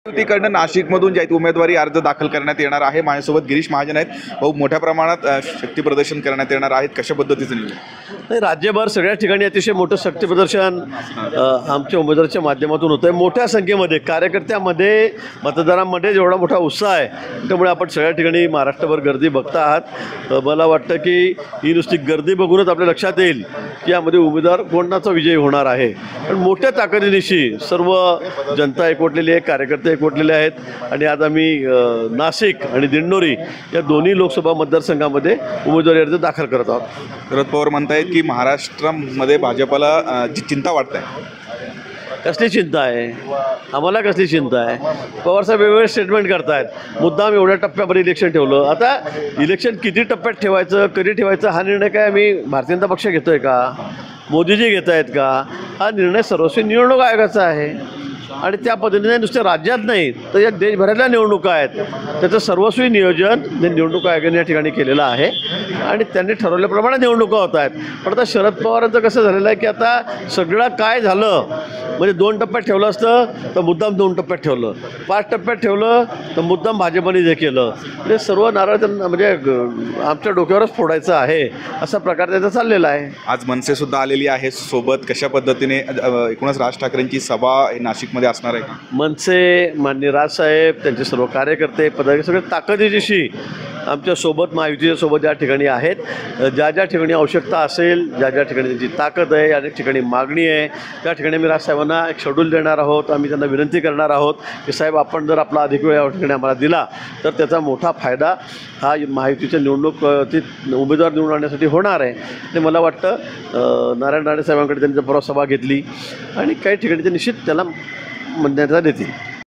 युतीकडनं नाशिकमधून जे उमेदवारी अर्ज दाखल करण्यात येणार आहे। माझ्यासोबत गिरीश महाजन आहेत। भाऊ, मोठ्या प्रमाणात शक्ती प्रदर्शन करण्यात येणार आहेत, कशा पद्धतीचं नाही, राज्यभर सगळ्या ठिकाणी अतिशय मोठं शक्ती प्रदर्शन आमच्या उमेदवाराच्या माध्यमातून होतं आहे। मोठ्या संख्येमध्ये कार्यकर्त्यामध्ये मतदारांमध्ये जेवढा मोठा उत्साह आहे त्यामुळे आपण सगळ्या ठिकाणी महाराष्ट्रभर गर्दी बघता आहात। मला वाटतं की ही नुसती गर्दी बघूनच आपल्या लक्षात येईल की यामध्ये उमेदवार कोणाचा विजय होणार आहे। पण मोठ्या ताकदीनिशी सर्व जनता एकवटलेली आहे, कार्यकर्ते एकवटलेले आहेत आणि आज आम्ही नाशिक आणि दिंडोरी या दोन्ही लोकसभा मतदारसंघामध्ये उमेदवारी अर्ज दाखल करत आहोत। शरद पवार म्हणतायत की महाराष्ट्रामध्ये भाजपला जी चिंता वाटत आहे। कसली चिंता आहे? आम्हाला कसली चिंता आहे? पवारसाहेब वेगवेगळे स्टेटमेंट करतायत, मुद्दाम एवढ्या टप्प्यावर इलेक्शन ठेवलं। आता इलेक्शन किती टप्प्यात ठेवायचं, कधी ठेवायचं हा निर्णय काय आम्ही भारतीय जनता पक्ष घेतोय का, मोदीजी घेत आहेत का? हा निर्णय सर्वस्वी निवडणूक आयोगाचा आहे आणि त्या पद्धतीने नुसत्या राज्यात नाही तर या देशभरातल्या निवडणुका आहेत, त्याचं सर्वस्वी नियोजन निवडणूक आयोगाने या ठिकाणी केलेलं आहे आणि त्यांनी ठरवल्याप्रमाणे निवडणुका होत आहेत। पण आता शरद पवारांचं कसं झालेलं आहे की आता सगळं काय झालं म्हणजे 2 टप्प्यात ठेवलं असतं तर मुद्दाम 2 टप्प्यात ठेवलं, 5 टप्प्यात ठेवलं तर मुद्दाम भाजपने जे केलं म्हणजे सर्व नारळ त्यांना म्हणजे आमच्या डोक्यावरच फोडायचं आहे असा प्रकार त्याचा चाललेला आहे। आज मनसेसुद्धा आलेली आहे सोबत, कशा पद्धतीने एकूणच राज ठाकरेंची सभा नाशिकमध्ये असणार आहे का? मनसे, माननीय राजसाहेब, त्यांचे सर्व कार्यकर्ते पदाधिकारी सगळे ताकदीनिशी आमच्यासोबत महायुतीच्या सोबत या ठिकाणी आहेत। ज्या ज्या ठिकाणी आवश्यकता असेल, ज्या ज्या ठिकाणी त्यांची ताकद आहे, अनेक ठिकाणी मागणी आहे, त्या ठिकाणी आम्ही राजसाहेबांना एक शेड्यूल देणार आहोत। आम्ही त्यांना विनंती करणार आहोत की साहेब आपण जर आपला अधिक वेळ या ठिकाणी आम्हाला दिला तर त्याचा मोठा फायदा हा महायुतीच्या निवडणूक उमेदवार निवडून आणण्यासाठी होणार आहे। आणि मला वाटतं नारायण राणे साहेबांकडे त्यांनी परवा सभा घेतली आणि काही ठिकाणी ते निश्चित त्याला मान्यता देतील।